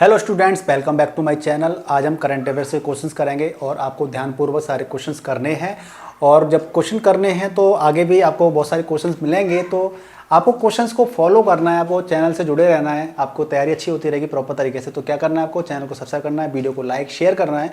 Hello students, welcome back to my channel. आज हम current affair से क्वेश्चंस करेंगे और आपको ध्यानपूर्वक सारे क्वेश्चंस करने हैं। और जब क्वेश्चन करने हैं तो आगे भी आपको बहुत सारे क्वेश्चंस मिलेंगे, तो आपको क्वेश्चंस को फॉलो करना है, आपको चैनल से जुड़े रहना है। आपको तैयारी अच्छी होती रहेगी प्रॉपर तरीके से। तो क्या करना है, आपको चैनल को सब्सक्राइब करना है, वीडियो को लाइक शेयर करना है।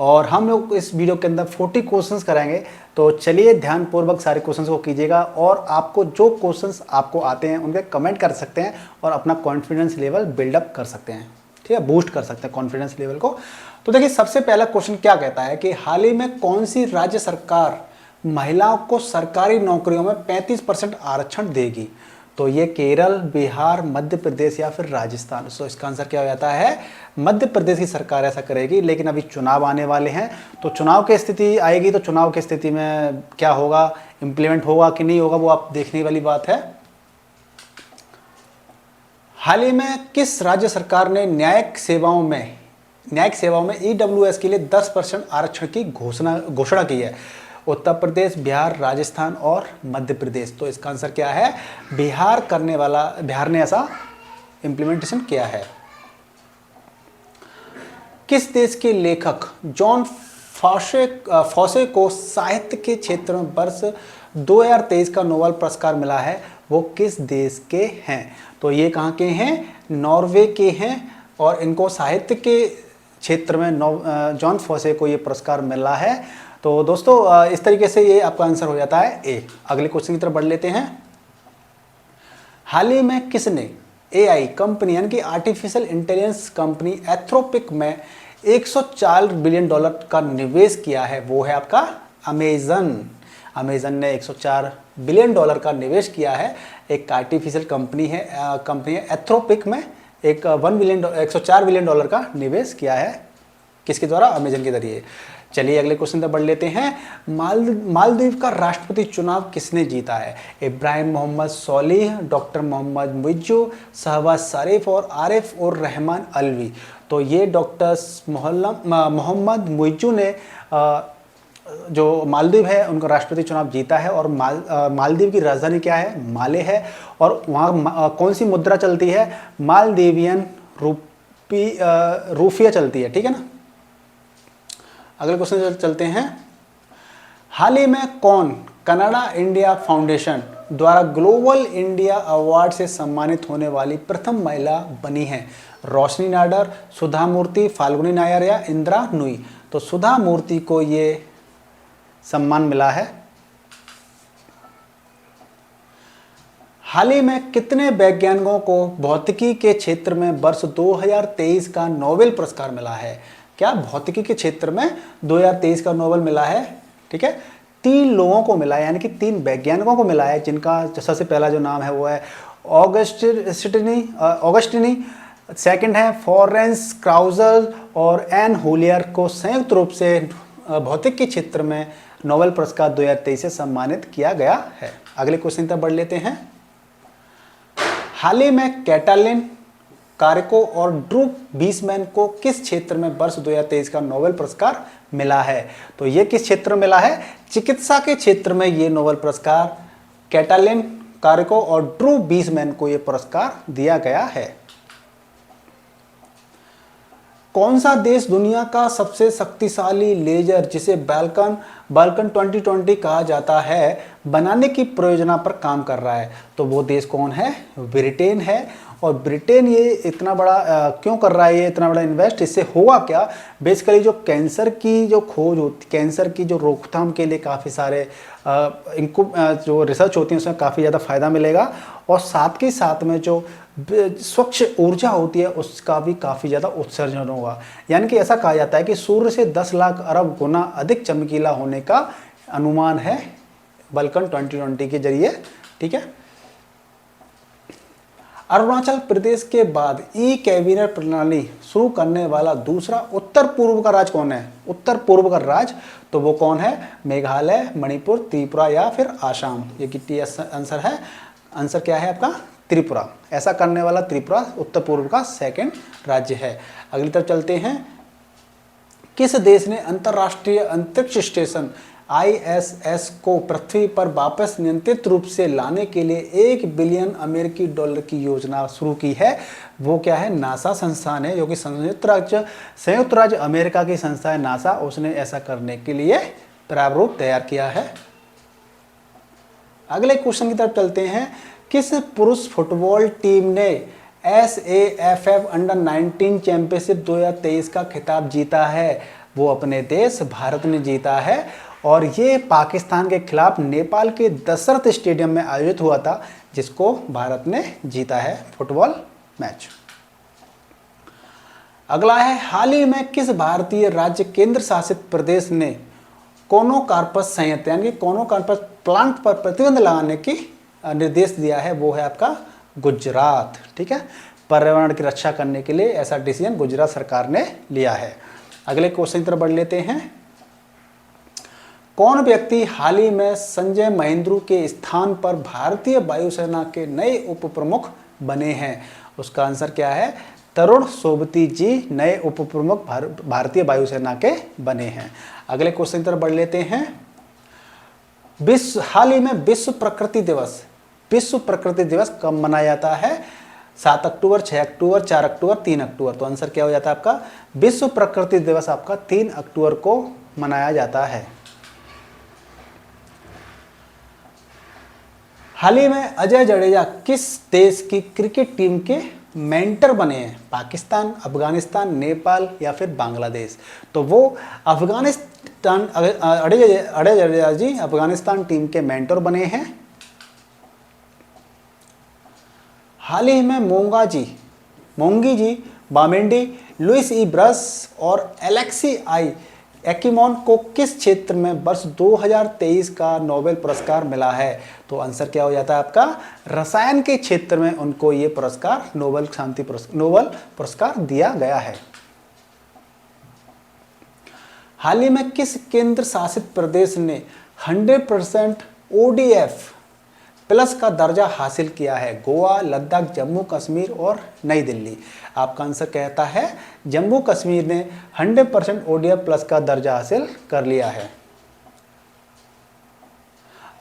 और हम लोग इस वीडियो के अंदर 40 क्वेश्चंस करेंगे। तो चलिए ध्यानपूर्वक सारे क्वेश्चंस को कीजिएगा और आपको जो क्वेश्चंस आपको आते हैं उनके कमेंट कर सकते हैं और अपना कॉन्फिडेंस लेवल बिल्डअप कर सकते हैं, ठीक है, बूस्ट कर सकते हैं कॉन्फिडेंस लेवल को। तो देखिए, सबसे पहला क्वेश्चन क्या कहता है कि हाल ही में कौन सी राज्य सरकार महिलाओं को सरकारी नौकरियों में 35% आरक्षण देगी? तो ये केरल, बिहार, मध्य प्रदेश या फिर राजस्थान। सो इसका आंसर क्या हो जाता है? मध्य प्रदेश की सरकार ऐसा करेगी। लेकिन अभी चुनाव आने वाले हैं, तो चुनाव की स्थिति आएगी तो चुनाव की स्थिति में क्या होगा, इंप्लीमेंट होगा कि नहीं होगा, वो आप देखने वाली बात है। हाल ही में किस राज्य सरकार ने न्यायिक सेवाओं में ईडब्ल्यूएस के लिए 10% आरक्षण की घोषणा की है? उत्तर प्रदेश, बिहार, राजस्थान और मध्य प्रदेश। तो इसका आंसर क्या है? बिहार ने ऐसा इंप्लीमेंटेशन किया है। किस देश के लेखक जॉन फॉसे को साहित्य के क्षेत्र में वर्ष 2023 का नोबेल पुरस्कार मिला है? वो किस देश के हैं? तो ये कहाँ के हैं? नॉर्वे के हैं। और इनको साहित्य के क्षेत्र में जॉन फॉसे को ये पुरस्कार मिला है। तो दोस्तों, इस तरीके से ये आपका आंसर हो जाता है ए। अगले क्वेश्चन की तरफ बढ़ लेते हैं। हाल ही में किसने एआई कंपनी यानी कि आर्टिफिशियल इंटेलिजेंस कंपनी एंथ्रोपिक में $104 बिलियन का निवेश किया है? वो है आपका अमेजन ने $104 बिलियन का निवेश किया है। एक आर्टिफिशियल कंपनी है एंथ्रोपिक में एक $104 बिलियन का निवेश किया है। किसके द्वारा? अमेजन के जरिए। चलिए अगले क्वेश्चन तक बढ़ लेते हैं। मालदीव का राष्ट्रपति चुनाव किसने जीता है? इब्राहिम मोहम्मद सोलिह, डॉक्टर मोहम्मद मुइज्जू, शहबाज शरीफ और आरिफ और रहमान अलवी। तो ये डॉक्टर मोहम्मद मुइज्जू ने जो मालदीव है उनका राष्ट्रपति चुनाव जीता है। और मालदीव की राजधानी क्या है? माले है। और वहाँ कौन सी मुद्रा चलती है? मालदीवियन रूपिया चलती है, ठीक है ना। अगले क्वेश्चन चलते हैं। हाल ही में कौन कनाडा इंडिया फाउंडेशन द्वारा ग्लोबल इंडिया अवार्ड से सम्मानित होने वाली प्रथम महिला बनी है? रोशनी नाडर, सुधा मूर्ति, फाल्गुनी नायर या इंदिरा नुई। तो सुधा मूर्ति को ये सम्मान मिला है। हाल ही में कितने वैज्ञानिकों को भौतिकी के क्षेत्र में वर्ष 2023 का नोबेल पुरस्कार मिला है? क्या भौतिकी के क्षेत्र में 2023 का नोबेल मिला है? ठीक है, 3 लोगों को मिला है, यानी कि 3 वैज्ञानिकों को मिला है, जिनका सबसे पहला जो नाम है वो है ऑगस्टिनी, सेकंड है फॉरेंस क्राउजर और एन होलियर को संयुक्त रूप से भौतिक के क्षेत्र में नोबेल पुरस्कार 2023 से सम्मानित किया गया है। अगले क्वेश्चन तक बढ़ लेते हैं। हाल ही में कैटालिन कारेको और ड्रू बीसमैन को किस क्षेत्र में वर्ष 2023 का नोबेल पुरस्कार मिला है? तो ये किस क्षेत्र में मिला है? चिकित्सा के क्षेत्र में ये नोबेल पुरस्कार कैटालिन कारेको और ड्रू बीसमैन को ये पुरस्कार दिया गया है। कौन सा देश दुनिया का सबसे शक्तिशाली लेजर, जिसे बाल्कन 2020 कहा जाता है, बनाने की परियोजना पर काम कर रहा है? तो वो देश कौन है? ब्रिटेन है। और ब्रिटेन ये इतना बड़ा क्यों कर रहा है, ये इतना बड़ा इन्वेस्ट? इससे होगा क्या? बेसिकली जो कैंसर की जो खोज होती, कैंसर की जो रोकथाम के लिए काफ़ी सारे इनको जो रिसर्च होती है उसमें काफ़ी ज़्यादा फायदा मिलेगा। और साथ के साथ में जो स्वच्छ ऊर्जा होती है उसका भी काफ़ी ज़्यादा उत्सर्जन होगा। यानी कि ऐसा कहा जाता है कि सूर्य से 10 लाख अरब गुना अधिक चमकीला होने का अनुमान है बाल्कन 2020 के जरिए, ठीक है। अरुणाचल प्रदेश के बाद ई कैबिनेट प्रणाली शुरू करने वाला दूसरा उत्तर पूर्व का राज्य कौन है? उत्तर पूर्व का राज्य, तो वो कौन है? मेघालय, मणिपुर, त्रिपुरा या फिर आसाम। ये कितनी आंसर है? आंसर क्या है आपका? त्रिपुरा। ऐसा करने वाला त्रिपुरा उत्तर पूर्व का 2nd राज्य है। अगली तरफ चलते हैं। किस देश ने अंतर्राष्ट्रीय अंतरिक्ष स्टेशन ISS को पृथ्वी पर वापस नियंत्रित रूप से लाने के लिए $1 बिलियन की योजना शुरू की है। वो क्या है? नासा संस्थान है, जो कि संयुक्त राज्य अमेरिका की संस्था है नासा, उसने ऐसा करने के लिए प्रारूप तैयार किया है। अगले क्वेश्चन की तरफ चलते हैं। किस पुरुष फुटबॉल टीम ने SAFF अंडर-19 चैंपियनशिप 2023 का खिताब जीता है? वो अपने देश भारत ने जीता है और ये पाकिस्तान के खिलाफ नेपाल के दशरथ स्टेडियम में आयोजित हुआ था, जिसको भारत ने जीता है फुटबॉल मैच। अगला है, हाल ही में किस भारतीय राज्य केंद्र शासित प्रदेश ने कोनोकार्पस संयंत्र यानी कोनोकार्पस प्लांट पर प्रतिबंध लगाने की निर्देश दिया है? वो है आपका गुजरात। ठीक है, पर्यावरण की रक्षा करने के लिए ऐसा डिसीजन गुजरात सरकार ने लिया है। अगले क्वेश्चन की तरफ बढ़ लेते हैं। कौन व्यक्ति हाल ही में संजय महेंद्रू के स्थान पर भारतीय वायुसेना के नए उप प्रमुख बने हैं? उसका आंसर क्या है? तरुण सोबती जी नए उप प्रमुख भारतीय वायुसेना के बने हैं। अगले क्वेश्चन की तरफ बढ़ लेते हैं। हाल ही में विश्व प्रकृति दिवस कब मनाया जाता है? 7 अक्टूबर, 6 अक्टूबर, 4 अक्टूबर, 3 अक्टूबर। तो आंसर क्या हो जाता है आपका? विश्व प्रकृति दिवस आपका 3 अक्टूबर को मनाया जाता है। हाल ही में अजय जडेजा किस देश की क्रिकेट टीम के मेंटर बने हैं? पाकिस्तान, अफगानिस्तान, नेपाल या फिर बांग्लादेश? तो वो अफगानिस्तान, अजय जडेजा जी अफगानिस्तान टीम के मेंटर बने हैं। हाल ही में मोंगी जी, बामेंडी, लुइस ई ब्रस और एलेक्सी आई एक्कीमोन को किस क्षेत्र में वर्ष 2023 का नोबेल पुरस्कार मिला है? तो आंसर क्या हो जाता है आपका? रसायन के क्षेत्र में उनको ये पुरस्कार नोबेल पुरस्कार दिया गया है। हाल ही में किस केंद्र शासित प्रदेश ने 100% ODF प्लस का दर्जा हासिल किया है? गोवा, लद्दाख, जम्मू कश्मीर और नई दिल्ली। आपका आंसर कहता है जम्मू कश्मीर ने 100% ODF प्लस का दर्जा हासिल कर लिया है।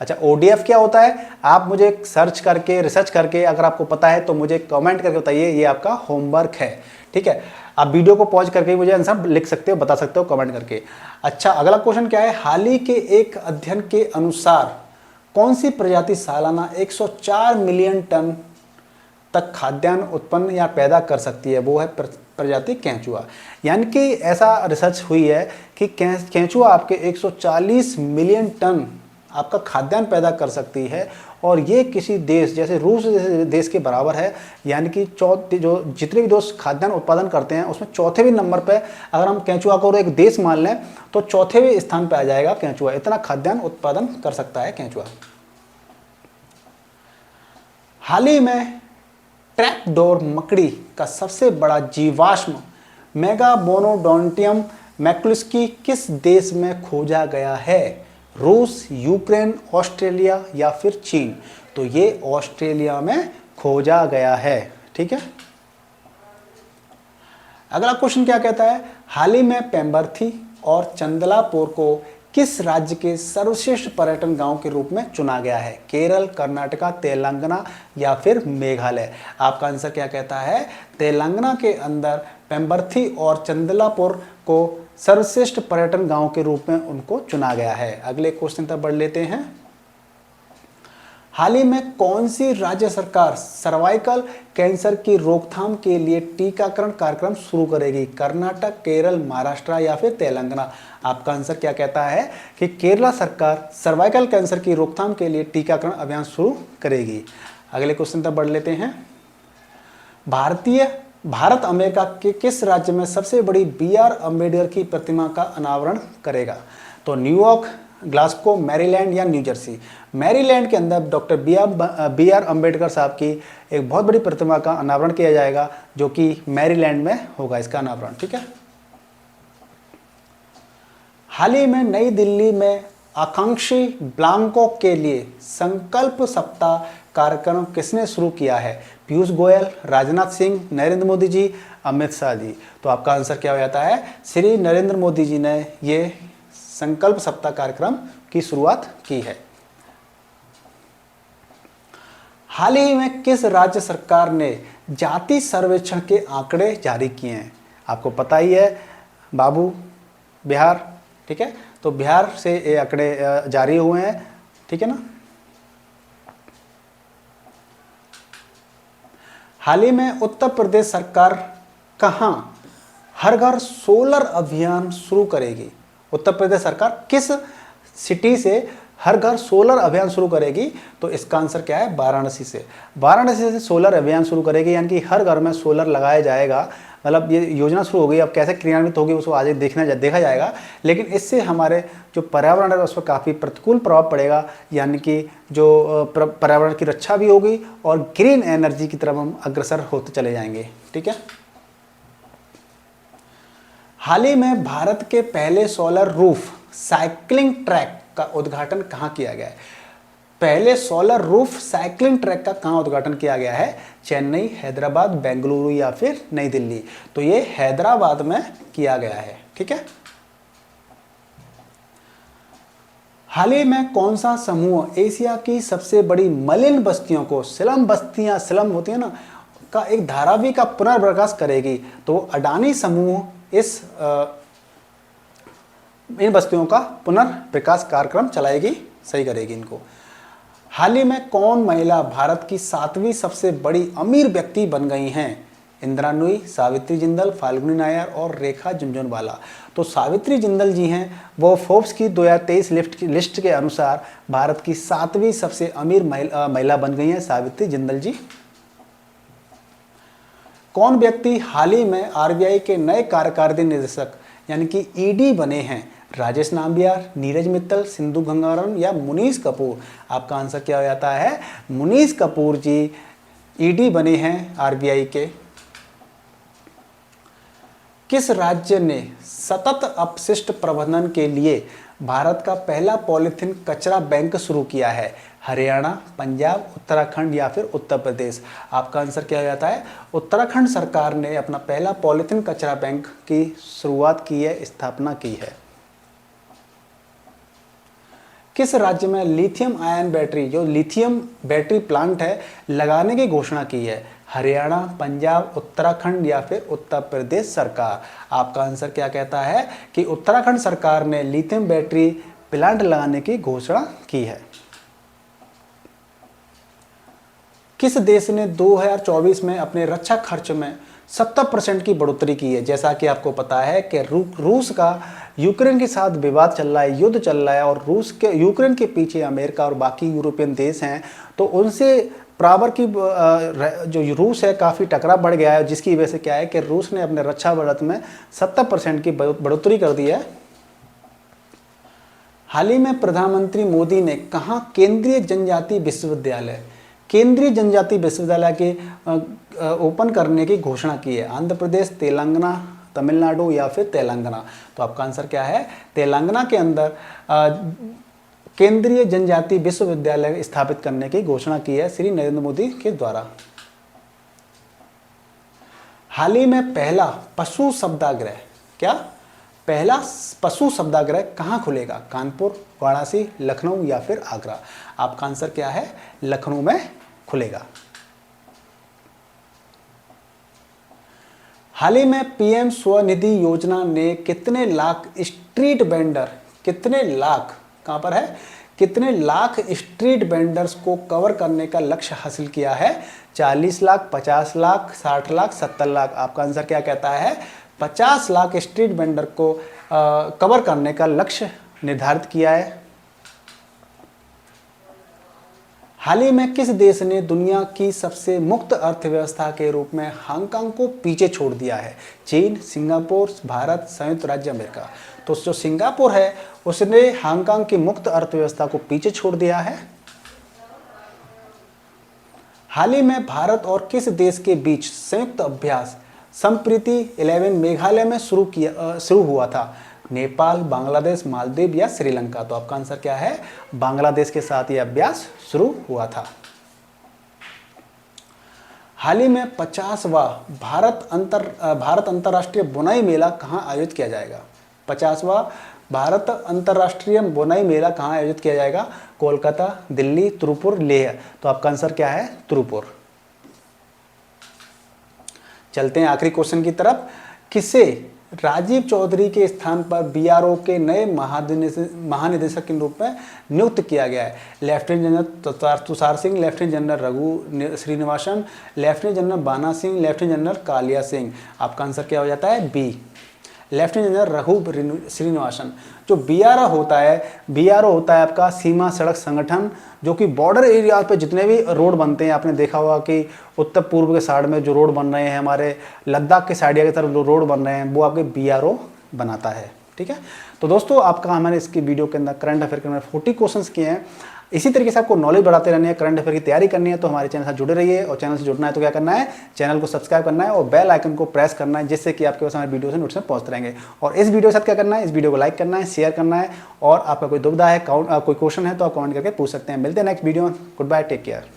अच्छा, ODF क्या होता है? आप मुझे सर्च करके, रिसर्च करके अगर आपको पता है तो मुझे कमेंट करके बताइए, ये आपका होमवर्क है। ठीक है, आप वीडियो को पॉज करके मुझे आंसर लिख सकते हो, बता सकते हो कमेंट करके। अच्छा, अगला क्वेश्चन क्या है? हाल ही के एक अध्ययन के अनुसार कौन सी प्रजाति सालाना 104 मिलियन टन तक खाद्यान्न उत्पन्न या पैदा कर सकती है? वो है प्रजाति केंचुआ। यानी कि ऐसा रिसर्च हुई है कि केंचुआ आपके 140 मिलियन टन आपका खाद्यान्न पैदा कर सकती है और ये किसी देश जैसे रूस जैसे देश के बराबर है। यानी कि जो जितने भी देश खाद्यान्न उत्पादन करते हैं उसमें चौथे नंबर पे अगर हम केंचुआ को एक देश मान लें तो चौथे स्थान पे आ जाएगा केंचुआ। इतना खाद्यान्न उत्पादन कर सकता है केंचुआ। हाल ही में ट्रैपडोर मकड़ी का सबसे बड़ा जीवाश्म मेगाबोनोडोंटियम मैकुलस्की किस देश में खोजा गया है? रूस, यूक्रेन, ऑस्ट्रेलिया या फिर चीन? तो ये ऑस्ट्रेलिया में खोजा गया है। ठीक है, अगला क्वेश्चन क्या कहता है? हाल ही में पेम्बर्थी और चंदलापुर को किस राज्य के सर्वश्रेष्ठ पर्यटन गांव के रूप में चुना गया है? केरल, कर्नाटका, तेलंगाना या फिर मेघालय? आपका आंसर क्या कहता है? तेलंगाना के अंदर पेम्बर्थी और चंदलापुर को सर्वश्रेष्ठ पर्यटन गांव के रूप में उनको चुना गया है। अगले क्वेश्चन तक बढ़ लेते हैं। हाल ही में कौन सी राज्य सरकार सर्वाइकल कैंसर की रोकथाम के लिए टीकाकरण कार्यक्रम शुरू करेगी? कर्नाटक, केरल, महाराष्ट्र या फिर तेलंगाना? आपका आंसर क्या कहता है कि केरला सरकार सर्वाइकल कैंसर की रोकथाम के लिए टीकाकरण अभियान शुरू करेगी। अगले क्वेश्चन तक बढ़ लेते हैं। भारत अमेरिका के किस राज्य में सबसे बड़ी BR अम्बेडकर की प्रतिमा का अनावरण करेगा? तो न्यूयॉर्क, ग्लासगो, मैरीलैंड या न्यू जर्सी? मैरीलैंड के अंदर डॉक्टर BR अम्बेडकर साहब की एक बहुत बड़ी प्रतिमा का अनावरण किया जाएगा, जो कि मैरीलैंड में होगा इसका अनावरण। ठीक है, हाल ही में नई दिल्ली में आकांक्षी ब्लांको के लिए संकल्प सप्ताह कार्यक्रम किसने शुरू किया है? पीयूष गोयल, राजनाथ सिंह, नरेंद्र मोदी जी, अमित शाह जी? तो आपका आंसर क्या हो जाता है? श्री नरेंद्र मोदी जी ने ये संकल्प सप्ताह कार्यक्रम की शुरुआत की है। हाल ही में किस राज्य सरकार ने जाति सर्वेक्षण के आंकड़े जारी किए हैं? आपको पता ही है बाबू, बिहार, ठीक है। तो बिहार से ये आंकड़े जारी हुए हैं, ठीक है ना। हाल ही में उत्तर प्रदेश सरकार कहां हर घर सोलर अभियान शुरू करेगी? उत्तर प्रदेश सरकार किस सिटी से हर घर सोलर अभियान शुरू करेगी? तो इसका आंसर क्या है? वाराणसी से। वाराणसी से सोलर अभियान शुरू करेगी, यानी कि हर घर में सोलर लगाया जाएगा। मतलब ये योजना शुरू हो गई, अब कैसे क्रियान्वित होगी उसको आगे देखा जाएगा। लेकिन इससे हमारे जो पर्यावरण है उस पर काफ़ी प्रतिकूल प्रभाव पड़ेगा, यानी कि जो पर्यावरण की रक्षा भी होगी और ग्रीन एनर्जी की तरफ हम अग्रसर होते चले जाएंगे, ठीक है। हाल ही में भारत के पहले सोलर रूफ साइकिलिंग ट्रैक का उद्घाटन कहाँ किया गया है? पहले सोलर रूफ साइकिलिंग ट्रैक का कहाँ उद्घाटन किया गया है? चेन्नई, हैदराबाद, बेंगलुरु या फिर नई दिल्ली? तो ये हैदराबाद में किया गया है, ठीक है। हाल ही में कौन सा समूह एशिया की सबसे बड़ी मलिन बस्तियों को, स्लम बस्तियां, स्लम होती है ना, का एक धारावी का पुनर्प्रकाश करेगी? तो अडानी समूह इन बस्तियों का पुनर्विकास कार्यक्रम चलाएगी, सही करेगी इनको। हाल ही में कौन महिला भारत की 7वीं सबसे बड़ी अमीर व्यक्ति बन गई हैं? इंदिरा नूई, सावित्री जिंदल, फाल्गुनी नायर और रेखा झुनझुनवाला। तो सावित्री जिंदल जी हैं, वो फोर्ब्स की 2023 लिस्ट के अनुसार भारत की 7वीं सबसे अमीर महिला बन गई हैं, सावित्री जिंदल जी। कौन व्यक्ति हाल ही में आरबीआई के नए कार्यकारी निदेशक यानी कि ईडी बने हैं? राजेश नाम्बियार, नीरज मित्तल, सिंधु गंगाराम या मुनीष कपूर? आपका आंसर क्या हो जाता है? मुनीष कपूर जी ईडी बने हैं आरबीआई के। किस राज्य ने सतत अपशिष्ट प्रबंधन के लिए भारत का पहला पॉलीथीन कचरा बैंक शुरू किया है? हरियाणा, पंजाब, उत्तराखंड या फिर उत्तर प्रदेश? आपका आंसर क्या हो जाता है? उत्तराखंड सरकार ने अपना पहला पॉलीथीन कचरा बैंक की शुरुआत की है, स्थापना की है। किस राज्य में लिथियम आयन बैटरी, जो लिथियम बैटरी प्लांट है, लगाने की घोषणा की है? हरियाणा, पंजाब, उत्तराखंड या फिर उत्तर प्रदेश सरकार? आपका आंसर क्या कहता है कि उत्तराखंड सरकार ने लिथियम बैटरी प्लांट लगाने की घोषणा की है। किस देश ने 2024 में अपने रक्षा खर्च में 70% की बढ़ोतरी की है? जैसा कि आपको पता है कि रूस का यूक्रेन के साथ विवाद चल रहा है, युद्ध चल रहा है, और यूक्रेन के पीछे अमेरिका और बाकी यूरोपियन देश हैं, तो उनसे बराबर की जो रूस है काफ़ी टकराव बढ़ गया है, जिसकी वजह से क्या है कि रूस ने अपने रक्षा बजट में 70% की बढ़ोतरी कर दी है। हाल ही में प्रधानमंत्री मोदी ने कहाँ केंद्रीय जनजाति विश्वविद्यालय के ओपन करने की घोषणा की है? आंध्र प्रदेश, तेलंगाना, तमिलनाडु या फिर तेलंगाना? तो आपका आंसर क्या है? तेलंगाना के अंदर केंद्रीय जनजाति विश्वविद्यालय स्थापित करने की घोषणा की है श्री नरेंद्र मोदी के द्वारा। हाल ही में पहला पशु शब्दाग्रह कहाँ खुलेगा? कानपुर, वाराणसी, लखनऊ या फिर आगरा? आपका आंसर क्या है? लखनऊ में खुलेगा। हाल ही में पीएम स्वनिधि योजना ने कितने लाख स्ट्रीट वेंडर्स को कवर करने का लक्ष्य हासिल किया है? 40 लाख, 50 लाख, 60 लाख, 70 लाख? आपका आंसर क्या कहता है? 50 लाख स्ट्रीट वेंडर को कवर करने का लक्ष्य निर्धारित किया है। हाल ही में किस देश ने दुनिया की सबसे मुक्त अर्थव्यवस्था के रूप में हांगकांग को पीछे छोड़ दिया है? चीन, सिंगापुर, भारत, संयुक्त राज्य अमेरिका? तो जो सिंगापुर है उसने हांगकांग की मुक्त अर्थव्यवस्था को पीछे छोड़ दिया है। हाल ही में भारत और किस देश के बीच संयुक्त अभ्यास संप्रीति 11 मेघालय में शुरू हुआ था? नेपाल, बांग्लादेश, मालदीव या श्रीलंका? तो आपका आंसर क्या है? बांग्लादेश के साथ यह अभ्यास शुरू हुआ था। हाल ही में 50वां भारत अंतर्राष्ट्रीय बुनाई मेला कहाँ आयोजित किया जाएगा? 50वां भारत अंतर्राष्ट्रीय बोनाई मेला कहाँ आयोजित किया जाएगा? कोलकाता, दिल्ली, तिरुपुर, लेह। तो आपका आंसर क्या है? तिरुपुर। चलते हैं आखिरी क्वेश्चन की तरफ। किसे राजीव चौधरी के स्थान पर बीआरओ के नए महानिदेशक के रूप में नियुक्त किया गया है? Lieutenant general Tushar Singh, lieutenant general Raghu Srinivasan, lieutenant general Bana Singh, lieutenant general Kalia Singh. आपका आंसर क्या हो जाता है? B, lieutenant general Raghu Srinivasan. जो बीआरओ होता है आपका सीमा सड़क संगठन, जो कि बॉर्डर एरिया पे जितने भी रोड बनते हैं, आपने देखा होगा कि उत्तर पूर्व के साइड में जो रोड बन रहे हैं, हमारे लद्दाख के साइड की तरफ जो रोड बन रहे हैं, वो आपके बीआरओ बनाता है। ठीक है, तो दोस्तों आपका हमने इसकी वीडियो के अंदर करंट अफेयर के अंदर 40 क्वेश्चंस किए हैं। इसी तरीके से आपको नॉलेज बढ़ाते रहनी है, करंट अफेयर की तैयारी करनी है, तो हमारे चैनल से जुड़े रहिए। और चैनल से जुड़ना है तो क्या करना है? चैनल को सब्सक्राइब करना है और बेल आइकन को प्रेस करना है, जिससे कि आपके पास हमारे वीडियो से नोटिफिकेशन पहुंचते रहेंगे। और इस वीडियो के साथ क्या करना है? इस वीडियो को लाइक करना है, शेयर करना है, और आपका कोई दुविधा है, कोई क्वेश्चन है तो आप कमेंट करके पूछ सकते हैं। मिलते हैं नेक्स्ट वीडियो में। Goodbye, take care.